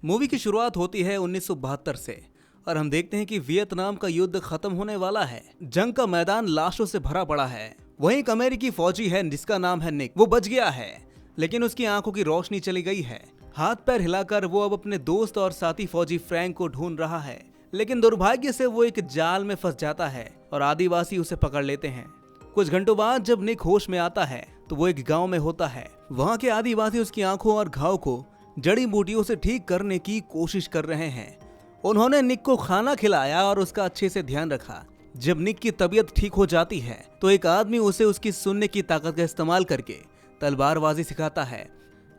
Movie की शुरुआत होती है 1972 से और हम देखते हैं कि वियतनाम का युद्ध खत्म होने वाला है। जंग का मैदान लाशों से भरा पड़ा है। वहीं एक अमेरिकी फौजी है जिसका नाम है निक। वो बच गया है लेकिन उसकी आंखों की रोशनी चली गई है। हाथ पैर हिलाकर वो अब अपने दोस्त और साथी फौजी फ्रैंक को ढूंढ रहा है, लेकिन दुर्भाग्य से वो एक जाल में फंस जाता है और आदिवासी उसे पकड़ लेते हैं। कुछ घंटों बाद जब निक होश में आता है तो वो एक गांव में होता है। वहाँ के आदिवासी उसकी आंखों और घाव को जड़ी बूटियों से ठीक करने की कोशिश कर रहे हैं। उन्होंने निक को खाना खिलाया और उसका अच्छे से ध्यान रखा। जब निक की तबीयत ठीक हो जाती है तो एक आदमी उसे उसकी सुनने की ताकत का इस्तेमाल करके तलवारबाजी सिखाता है।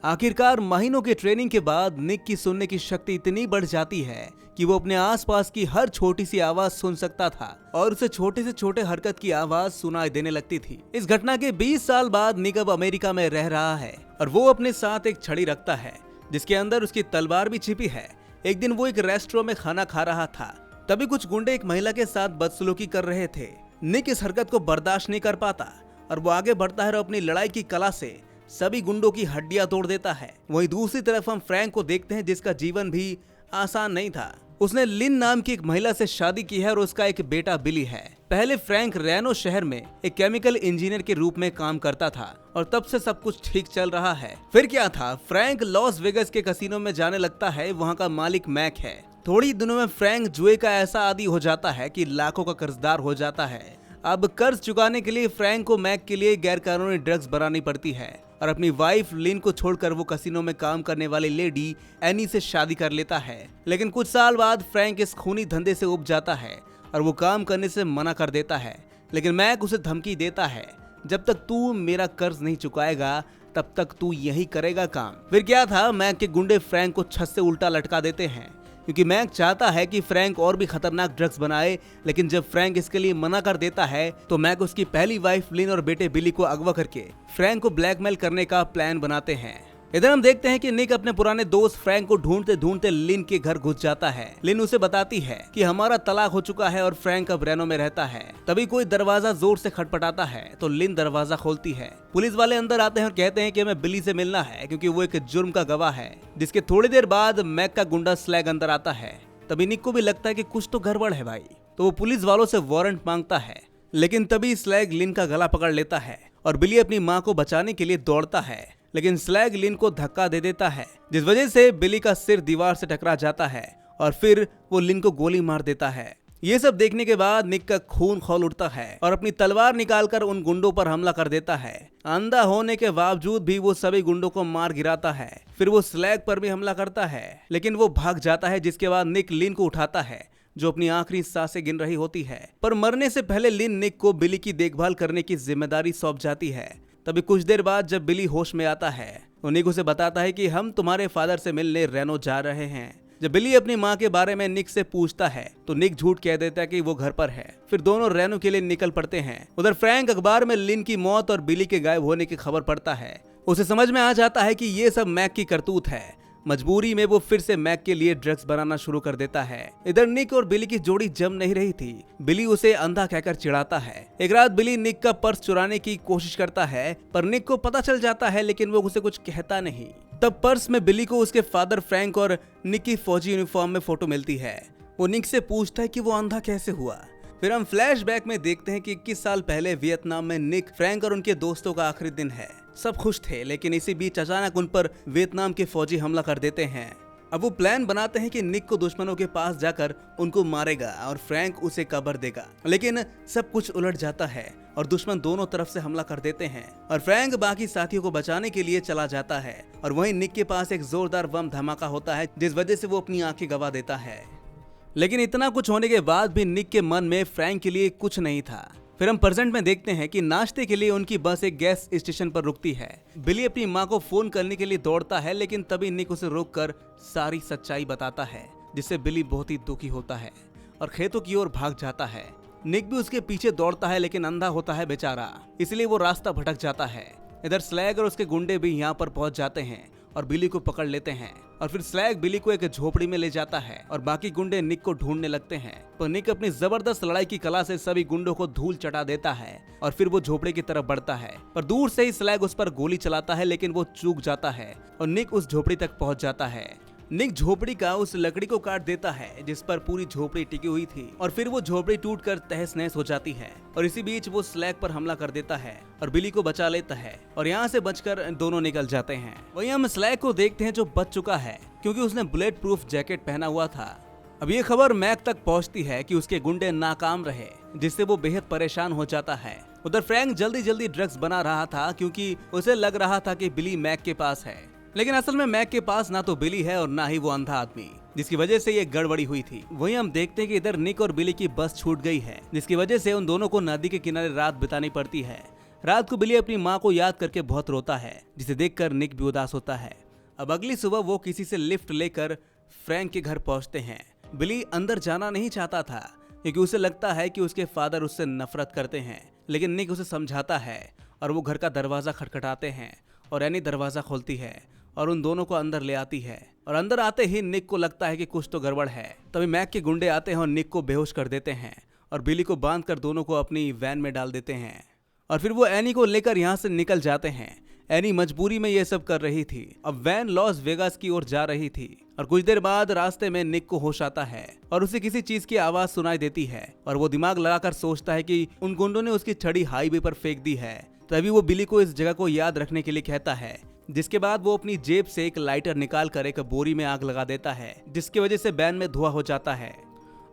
आखिरकार महीनों की ट्रेनिंग के बाद निक की सुनने की शक्ति इतनी बढ़ जाती है कि वो अपने आसपास की हर छोटी सी आवाज सुन सकता था और उसे छोटे से छोटे हरकत की आवाज सुनाई देने लगती थी। इस घटना के 20 साल बाद निक अब अमेरिका में रह रहा है और वो अपने साथ एक छड़ी रखता है जिसके अंदर उसकी तलवार भी छिपी है। एक दिन वो एक रेस्टोरेंट में खाना खा रहा था, तभी कुछ गुंडे एक महिला के साथ बदसलूकी कर रहे थे। निक इस हरकत को बर्दाश्त नहीं कर पाता और वो आगे बढ़ता है और अपनी लड़ाई की कला से सभी गुंडों की हड्डियां तोड़ देता है। वहीं दूसरी तरफ हम फ्रैंक को देखते हैं जिसका जीवन भी आसान नहीं था। उसने लिन नाम की एक महिला से शादी की है और उसका एक बेटा बिली है। पहले फ्रैंक रेनो शहर में एक केमिकल इंजीनियर के रूप में काम करता था और तब से सब कुछ ठीक चल रहा है। फिर क्या था, फ्रैंक लॉस वेगस के कसिनो में जाने लगता है। वहाँ का मालिक मैक है। थोड़ी दिनों में फ्रैंक जुए का ऐसा आदी हो जाता है कि लाखों का कर्जदार हो जाता है। अब कर्ज चुकाने के लिए फ्रैंक को मैक के लिए गैरकानूनी ड्रग्स बनानी पड़ती है और अपनी वाइफ लिन को छोड़कर वो कसिनो में काम करने वाली लेडी एनी से शादी कर लेता है। लेकिन कुछ साल बाद फ्रैंक इस खूनी धंधे से उब जाता है और वो काम करने से मना कर देता है। लेकिन मैक उसे धमकी देता है, जब तक तू मेरा कर्ज नहीं चुकाएगा तब तक तू यही करेगा काम। फिर क्या था, मैक के गुंडे फ्रैंक को छत से उल्टा लटका देते हैं क्योंकि मैक चाहता है कि फ्रैंक और भी खतरनाक ड्रग्स बनाए। लेकिन जब फ्रैंक इसके लिए मना कर देता है तो मैक उसकी पहली वाइफ लिन और बेटे बिली को अगवा करके फ्रैंक को ब्लैकमेल करने का प्लान बनाते हैं। इधर हम देखते हैं कि निक अपने पुराने दोस्त फ्रैंक को ढूंढते ढूंढते लिन के घर घुस जाता है। लिन उसे बताती है कि हमारा तलाक हो चुका है और फ्रैंक अब रेनो में रहता है। तभी कोई दरवाजा जोर से खटपटाता है तो लिन दरवाजा खोलती है। पुलिस वाले अंदर आते हैं और कहते हैं कि हमें बिली से मिलना है क्योंकि वो एक जुर्म का गवाह है। जिसके थोड़ी देर बाद मैक का गुंडा स्लैग अंदर आता है। तभी निक को भी लगता है कि कुछ तो गड़बड़ है भाई, तो वो पुलिस वालों से वारंट मांगता है। लेकिन तभी स्लैग लिन का गला पकड़ लेता है और बिली अपनी माँ को बचाने के लिए दौड़ता है। लेकिन स्लैग लिन को धक्का दे देता है जिस वजह से बिली का सिर दीवार से टकरा जाता है और फिर वो लिन को गोली मार देता है। ये सब देखने के बाद निक का खून खौल उठता है और अपनी तलवार निकालकर उन गुंडों पर हमला कर देता है। अंधा होने के बावजूद भी वो सभी गुंडों को मार गिराता है। फिर वो स्लैग पर भी हमला करता है लेकिन वो भाग जाता है, जिसके बाद निक लिन को उठाता है जो अपनी आखिरी सांसें गिन रही होती है। पर मरने से पहले लिन निक को बिली की देखभाल करने की जिम्मेदारी सौंप जाती है। तभी कुछ देर बाद जब बिली होश में आता है तो निक उसे बताता है कि हम तुम्हारे फादर से मिलने रेनो जा रहे हैं। जब बिली अपनी माँ के बारे में निक से पूछता है तो निक झूठ कह देता है कि वो घर पर है। फिर दोनों रेनो के लिए निकल पड़ते हैं। उधर फ्रैंक अखबार में लिन की मौत और बिली के गायब होने की खबर पढ़ता है। उसे समझ में आ जाता है कि ये सब मैक की करतूत है। मजबूरी में वो फिर से मैक के लिए ड्रग्स बनाना शुरू कर देता है। इधर निक और बिली की जोड़ी जम नहीं रही थी। बिली उसे अंधा कहकर चिढ़ाता है। एक रात बिली निक का पर्स चुराने की कोशिश करता है पर निक को पता चल जाता है लेकिन वो उसे कुछ कहता नहीं। तब पर्स में बिली को उसके फादर फ्रैंक और निक की फौजी यूनिफॉर्म में फोटो मिलती है। वो निक से पूछता है कि वो अंधा कैसे हुआ। फिर हम फ्लैशबैक में देखते हैं कि 21 साल पहले वियतनाम में निक, फ्रैंक और उनके दोस्तों का आखिरी दिन है। सब खुश थे लेकिन इसी बीच अचानक उन पर वियतनाम के फौजी हमला कर देते हैं। अब वो प्लान बनाते हैं कि निक को दुश्मनों के पास जाकर उनको मारेगा और फ्रैंक उसे कब्र देगा। लेकिन सब कुछ उलट जाता है और दुश्मन दोनों तरफ से हमला कर देते हैं और फ्रैंक बाकी साथियों को बचाने के लिए चला जाता है। और वहीं निक के पास एक जोरदार बम धमाका होता है जिस वजह से वो अपनी आंखें गंवा देता है। लेकिन इतना कुछ होने के बाद भी निक के मन में फ्रैंक के लिए कुछ नहीं था। फिर हम प्रेजेंट में देखते हैं कि नाश्ते के लिए उनकी बस एक गैस स्टेशन पर रुकती है। बिली अपनी माँ को फोन करने के लिए दौड़ता है लेकिन तभी निक उसे रोककर सारी सच्चाई बताता है जिससे बिली बहुत ही दुखी होता है और खेतों की ओर भाग जाता है। निक भी उसके पीछे दौड़ता है लेकिन अंधा होता है बेचारा, इसलिए वो रास्ता भटक जाता है। इधर स्लैग और उसके गुंडे भी यहाँ पर पहुंच जाते हैं और बिली को पकड़ लेते हैं और फिर स्लैग बिली को एक झोपड़ी में ले जाता है और बाकी गुंडे निक को ढूंढने लगते हैं। पर निक अपनी जबरदस्त लड़ाई की कला से सभी गुंडों को धूल चटा देता है और फिर वो झोपड़ी की तरफ बढ़ता है। पर दूर से ही स्लैग उस पर गोली चलाता है लेकिन वो चूक जाता है और निक उस झोपड़ी तक पहुंच जाता है। निक झोपड़ी का उस लकड़ी को काट देता है जिस पर पूरी झोपड़ी टिकी हुई थी और फिर वो झोपड़ी टूटकर तहस नहस हो जाती है और इसी बीच वो स्लैग पर हमला कर देता है और बिली को बचा लेता है और यहाँ से बचकर दोनों निकल जाते हैं। वहीं हम स्लैग को देखते हैं जो बच चुका है क्योंकि उसने बुलेट प्रूफ जैकेट पहना हुआ था। अब ये खबर मैक तक पहुंचती है कि उसके गुंडे नाकाम रहे जिससे वो बेहद परेशान हो जाता है। उधर फ्रैंक जल्दी जल्दी ड्रग्स बना रहा था क्योंकि उसे लग रहा था कि बिली मैक के पास है, लेकिन असल में मैक के पास ना तो बिली है और ना ही वो अंधा आदमी, जिसकी वजह से ये गड़बड़ी हुई थी। वहीं हम देखते हैं कि इधर निक और बिली की बस छूट गई है जिसकी वजह से उन दोनों को नदी के किनारे रात बितानी पड़ती है। रात को बिली अपनी माँ को याद करके बहुत रोता है जिसे देखकर निक भी उदास होता है। अब अगली सुबह वो किसी से लिफ्ट लेकर फ्रैंक के घर पहुंचते हैं। बिली अंदर जाना नहीं चाहता था क्योंकि उसे लगता है कि उसके फादर उससे नफरत करते हैं, लेकिन निक उसे समझाता है और वो घर का दरवाजा खटखटाते हैं और एनी दरवाजा खोलती है और उन दोनों को अंदर ले आती है। और अंदर आते ही निक को लगता है कि कुछ तो गड़बड़ है। तभी मैक के गुंडे आते हैं और निक को बेहोश कर देते हैं और बिली को बांधकर दोनों को अपनी वैन में डाल देते हैं और फिर वो एनी को लेकर यहाँ से निकल जाते हैं। एनी मजबूरी में ये सब कर रही थी। अब वैन लॉस वेगास की ओर जा रही थी और कुछ देर बाद रास्ते में निक को होश आता है और उसे किसी चीज की आवाज सुनाई देती है और वो दिमाग लगाकर सोचता है कि उन गुंडों ने उसकी छड़ी हाईवे पर फेंक दी है। तभी वो बिली को इस जगह को याद रखने के लिए कहता है, जिसके बाद वो अपनी जेब से एक लाइटर निकाल कर एक बोरी में आग लगा देता है जिसकी वजह से वैन में धुआं हो जाता है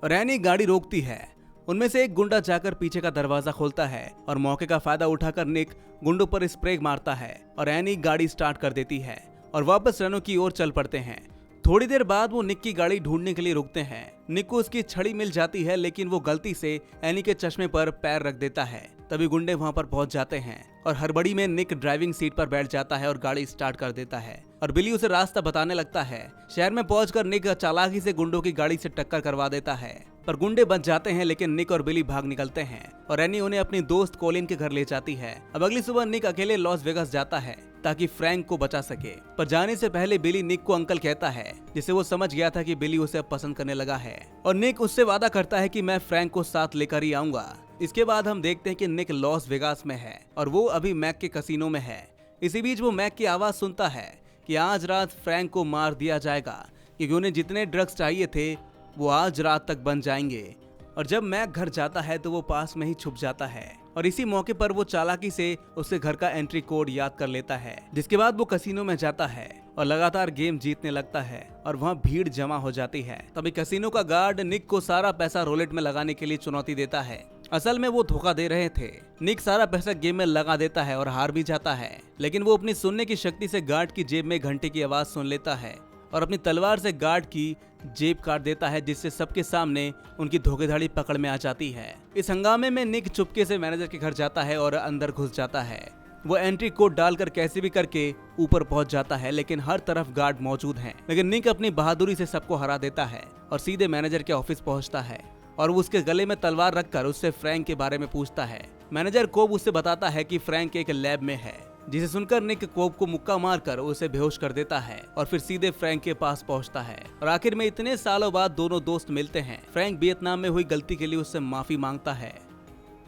और एनी गाड़ी रोकती है। उनमें से एक गुंडा जाकर पीछे का दरवाजा खोलता है और मौके का फायदा उठाकर निक गुंडों पर स्प्रे मारता है और एनी गाड़ी स्टार्ट कर देती है और वापस रनों की ओर चल पड़ते हैं। थोड़ी देर बाद वो निक की गाड़ी ढूंढने के लिए रुकते हैं। निक को उसकी छड़ी मिल जाती है लेकिन वो गलती से एनी के चश्मे पर पैर रख देता है। तभी गुंडे वहां पर पहुंच जाते हैं और हड़बड़ी में निक ड्राइविंग सीट पर बैठ जाता है और गाड़ी स्टार्ट कर देता है और बिली उसे रास्ता बताने लगता है। शहर में पहुंचकर निक चालाकी से गुंडों की गाड़ी से टक्कर करवा देता है पर गुंडे बच जाते हैं, लेकिन निक और बिली भाग निकलते हैं और एनी उन्हें अपनी दोस्त कोलिन के घर ले जाती है। अब अगली सुबह निक अकेले लॉस वेगास जाता है ताकि फ्रैंक को बचा सके, पर जाने से पहले बिली निक को अंकल कहता है जिससे वो समझ गया था कि बिली उसे अब पसंद करने लगा है और निक उससे वादा करता है कि मैं फ्रैंक को साथ लेकर ही आऊंगा। इसके बाद हम देखते हैं कि निक लॉस वेगास में है और वो अभी मैक के कसीनो में है। इसी बीच वो मैक की आवाज सुनता है कि आज रात फ्रैंक को मार दिया जाएगा क्योंकि उन्हें जितने ड्रग्स चाहिए थे वो आज रात तक बन जाएंगे। और जब मैक घर जाता है तो वो पास में ही छुप जाता है और इसी मौके पर वो चालाकी से उसके घर का एंट्री कोड याद कर लेता है, जिसके बाद वो कसीनो में जाता है और लगातार गेम जीतने लगता है और वहाँ भीड़ जमा हो जाती है। तभी कसीनो का गार्ड निक को सारा पैसा रोलेट में लगाने के लिए चुनौती देता है। असल में वो धोखा दे रहे थे। निक सारा पैसा गेम में लगा देता है और हार भी जाता है, लेकिन वो अपनी सुनने की शक्ति से गार्ड की जेब में घंटे की आवाज सुन लेता है और अपनी तलवार से गार्ड की जेब काट देता है, जिससे सबके सामने उनकी धोखेधड़ी पकड़ में आ जाती है। इस हंगामे में निक चुपके से मैनेजर के घर जाता है और अंदर घुस जाता है। वो एंट्री कोड डालकर कैसे भी करके ऊपर पहुंच जाता है, लेकिन हर तरफ गार्ड मौजूद हैं। लेकिन निक अपनी बहादुरी से सबको हरा देता है और सीधे मैनेजर के ऑफिस पहुंचता है और वो उसके गले में तलवार रखकर उससे फ्रैंक के बारे में पूछता है। मैनेजर कोब उससे बताता है कि फ्रैंक एक लैब में है, जिसे सुनकर निक कोब को मुक्का मारकर उसे बेहोश कर देता है और फिर सीधे फ्रैंक के पास पहुंचता है। और आखिर में इतने सालों बाद दोनों दोस्त मिलते हैं। फ्रैंक वियतनाम में हुई गलती के लिए उससे माफी मांगता है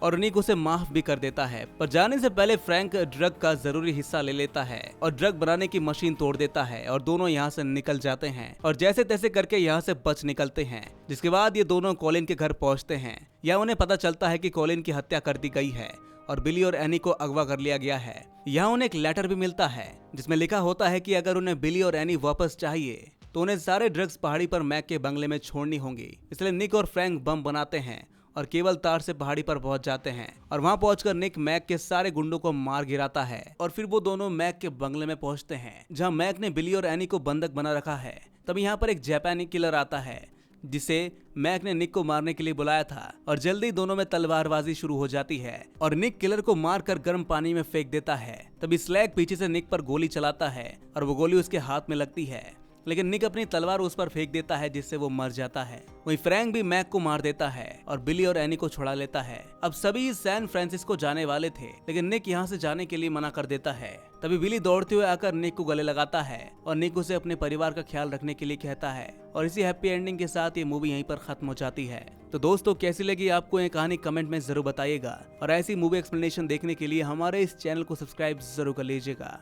और निक उसे माफ भी कर देता है, पर जाने से पहले फ्रैंक ड्रग का जरूरी हिस्सा ले लेता है और ड्रग बनाने की मशीन तोड़ देता है और दोनों यहाँ से निकल जाते हैं और जैसे तैसे करके यहाँ से बच निकलते हैं। जिसके बाद ये दोनों कॉलिन के घर पहुँचते हैं। यहाँ उन्हें पता चलता है कि कॉलिन की हत्या कर दी गई है और बिली और एनी को अगवा कर लिया गया है। यहाँ उन्हें एक लेटर भी मिलता है जिसमें लिखा होता है कि अगर उन्हें बिली और एनी वापस चाहिए तो उन्हें सारे ड्रग्स पहाड़ी पर मैक के बंगले में छोड़नी होंगी। इसलिए निक और फ्रैंक बम बनाते हैं और केबल तार से पहाड़ी पर पहुंच जाते हैं और वहां पहुंचकर निक मैक के सारे गुंडों को मार गिराता है और फिर वो दोनों मैक के बंगले में पहुंचते हैं जहां मैक ने बिली और एनी को बंधक बना रखा है। तभी यहाँ पर एक जापानी किलर आता है जिसे मैक ने निक को मारने के लिए बुलाया था और जल्दी दोनों में तलवारबाजी शुरू हो जाती है और निक किलर को मारकर गर्म पानी में फेंक देता है। तभी स्लैग पीछे से निक पर गोली चलाता है और वो गोली उसके हाथ में लगती है, लेकिन निक अपनी तलवार उस पर फेंक देता है जिससे वो मर जाता है। वहीं फ्रैंक भी मैक को मार देता है और बिली और एनी को छुड़ा लेता है। अब सभी सैन फ्रांसिस्को जाने वाले थे, लेकिन निक यहाँ से जाने के लिए मना कर देता है। तभी बिली दौड़ते हुए आकर निक को गले लगाता है और निक उसे अपने परिवार का ख्याल रखने के लिए कहता है और इसी हैप्पी एंडिंग के साथ ये मूवी यहीं पर खत्म हो जाती है। तो दोस्तों, कैसी लगी आपको ये कहानी कमेंट में जरूर बताइएगा और ऐसी मूवी एक्सप्लेनेशन देखने के लिए हमारे इस चैनल को सब्सक्राइब जरूर कर लीजिएगा।